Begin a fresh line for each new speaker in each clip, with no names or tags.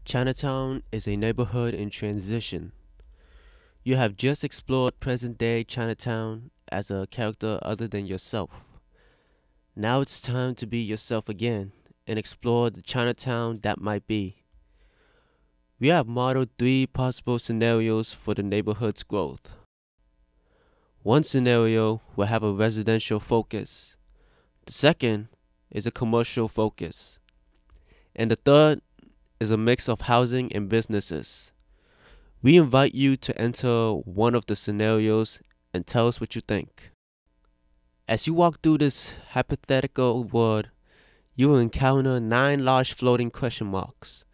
Chinatown is a neighborhood in transition. You have just explored present-day Chinatown as a character other than yourself. Now it's time to be yourself again and explore the Chinatown that might be. We have modeled three possible scenarios for the neighborhood's growth. One scenario will have a residential focus. The second is a commercial focus. And the third is a mix of housing and businesses. We invite you to enter one of the scenarios and tell us what you think. As you walk through this hypothetical world, you will encounter 9 large floating question marks.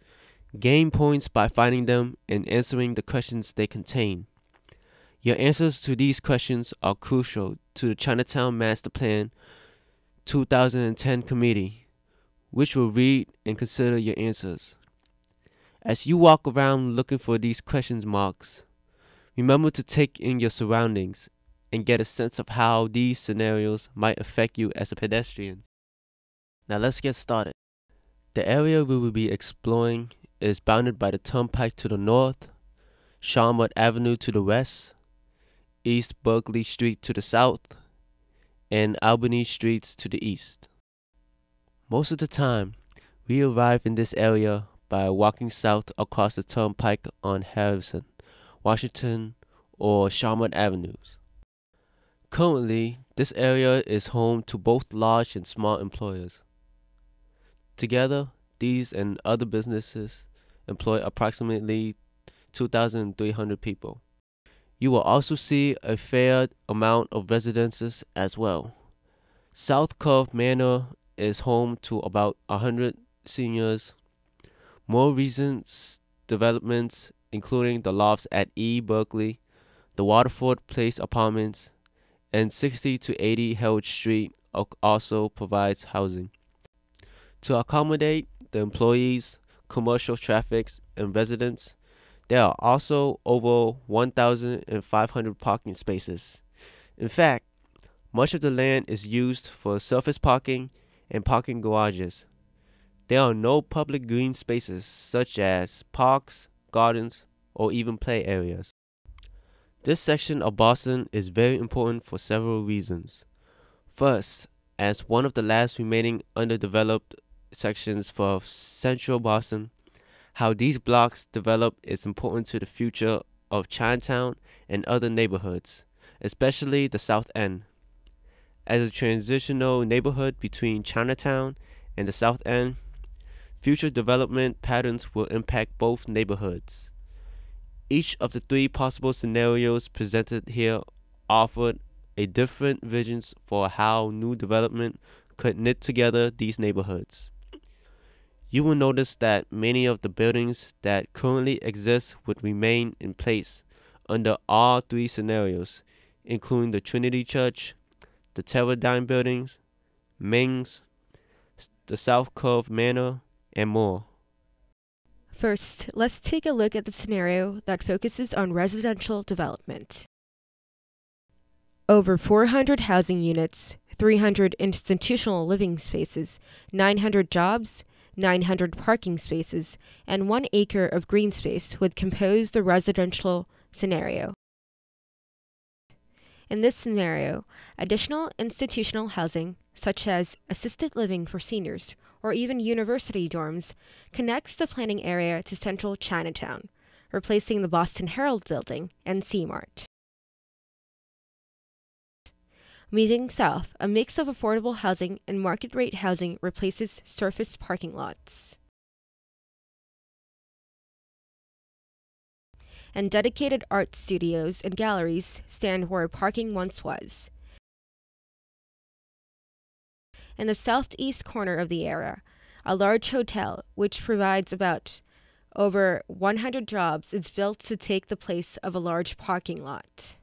Gain points by finding them and answering the questions they contain. Your answers to these questions are crucial to the Chinatown Master Plan 2010 Committee, which will read and consider your answers. As you walk around looking for these question marks, remember to take in your surroundings and get a sense of how these scenarios might affect you as a pedestrian. Now let's get started. The area we will be exploring is bounded by the Turnpike to the north, Charlotte Avenue to the west, East Berkeley Street to the south, and Albany Streets to the east. Most of the time, we arrive in this area by walking south across the Turnpike on Harrison, Washington, or Charlotte Avenues. Currently, this area is home to both large and small employers. Together, these and other businesses employ approximately 2,300 people. You will also see a fair amount of residences as well. South Curve Manor is home to about 100 seniors. More recent developments, including the lofts at E. Berkeley, the Waterford Place Apartments, and 60 to 80 Harold Street also provides housing. To accommodate the employees, commercial traffic, and residents, there are also over 1,500 parking spaces. In fact, much of the land is used for surface parking and parking garages. There are no public green spaces such as parks, gardens, or even play areas. This section of Boston is very important for several reasons. First, as one of the last remaining underdeveloped sections for central Boston, how these blocks develop is important to the future of Chinatown and other neighborhoods, especially the South End. As a transitional neighborhood between Chinatown and the South End, future development patterns will impact both neighborhoods. Each of the three possible scenarios presented here offered a different visions for how new development could knit together these neighborhoods. You will notice that many of the buildings that currently exist would remain in place under all three scenarios, including the Trinity Church, the Teradyne buildings, Ming's, the South Curve Manor, and more.
First, let's take a look at the scenario that focuses on residential development. Over 400 housing units, 300 institutional living spaces, 900 jobs, 900 parking spaces, and 1 acre of green space would compose the residential scenario. In this scenario, additional institutional housing, such as assisted living for seniors or even university dorms, connects the planning area to central Chinatown, replacing the Boston Herald Building and C-Mart. Moving south, a mix of affordable housing and market-rate housing replaces surface parking lots. And dedicated art studios and galleries stand where parking once was. In the southeast corner of the area, a large hotel, which provides about over 100 jobs, is built to take the place of a large parking lot.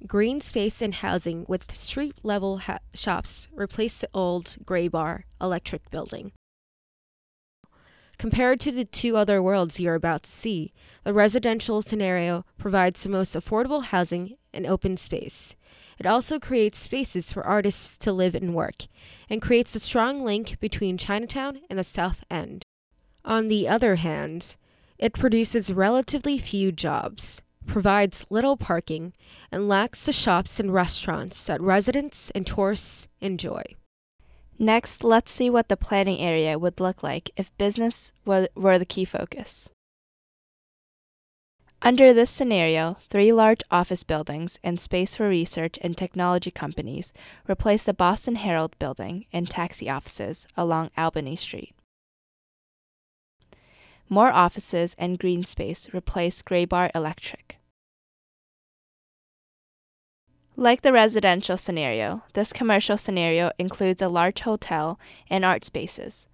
Green space and housing with street-level shops replace the old gray bar electric building. Compared to the two other worlds you're about to see, the residential scenario provides the most affordable housing and open space. It also creates spaces for artists to live and work, and creates a strong link between Chinatown and the South End. On the other hand, it produces relatively few jobs, provides little parking, and lacks the shops and restaurants that residents and tourists enjoy.
Next, let's see what the planning area would look like if business were the key focus. Under this scenario, 3 large office buildings and space for research and technology companies replace the Boston Herald building and taxi offices along Albany Street. More offices and green space replace Graybar Electric. Like the residential scenario, this commercial scenario includes a large hotel and art spaces.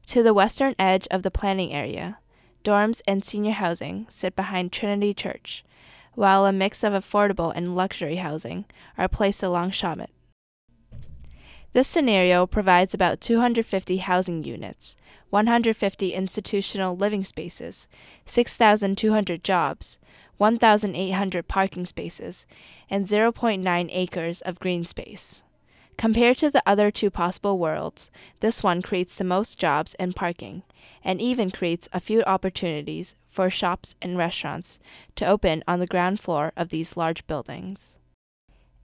To the western edge of the planning area, dorms and senior housing sit behind Trinity Church, while a mix of affordable and luxury housing are placed along Shawmut. This scenario provides about 250 housing units, 150 institutional living spaces, 6,200 jobs, 1,800 parking spaces, and 0.9 acres of green space. Compared to the other two possible worlds, this one creates the most jobs and parking, and even creates a few opportunities for shops and restaurants to open on the ground floor of these large buildings.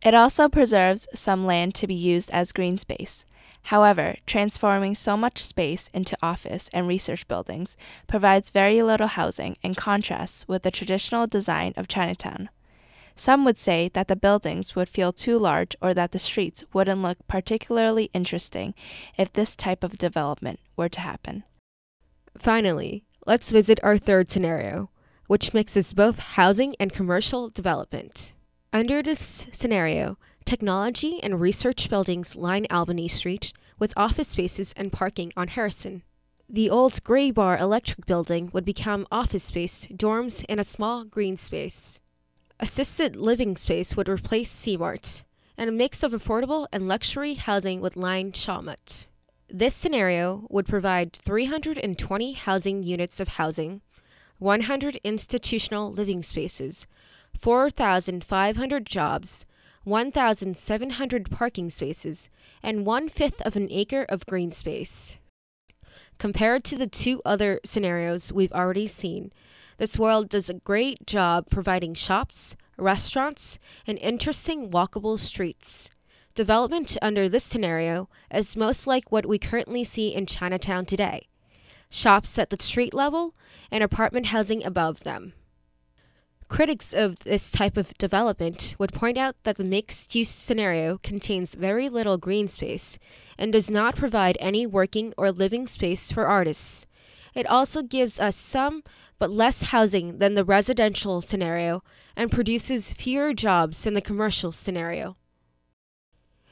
It also preserves some land to be used as green space. However, transforming so much space into office and research buildings provides very little housing and contrasts with the traditional design of Chinatown. Some would say that the buildings would feel too large or that the streets wouldn't look particularly interesting if this type of development were to happen.
Finally, let's visit our third scenario, which mixes both housing and commercial development. Under this scenario, technology and research buildings line Albany Street with office spaces and parking on Harrison. The old Graybar Electric building would become office space, dorms, and a small green space. Assisted living space would replace C-Mart, and a mix of affordable and luxury housing would line Shawmut. This scenario would provide 320 housing units of housing, 100 institutional living spaces, 4,500 jobs, 1,700 parking spaces, and 1/5 of an acre of green space. Compared to the two other scenarios we've already seen, this world does a great job providing shops, restaurants, and interesting walkable streets. Development under this scenario is most like what we currently see in Chinatown today: shops at the street level and apartment housing above them. Critics of this type of development would point out that the mixed-use scenario contains very little green space and does not provide any working or living space for artists. It also gives us some but less housing than the residential scenario and produces fewer jobs than the commercial scenario.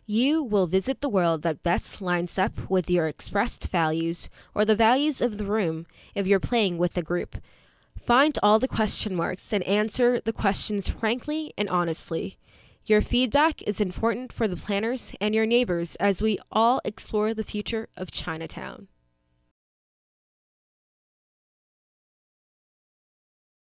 You will visit the world that best lines up with your expressed values or the values of the room if you're playing with a group. Find all the question marks and answer the questions frankly and honestly. Your feedback is important for the planners and your neighbors as we all explore the future of Chinatown.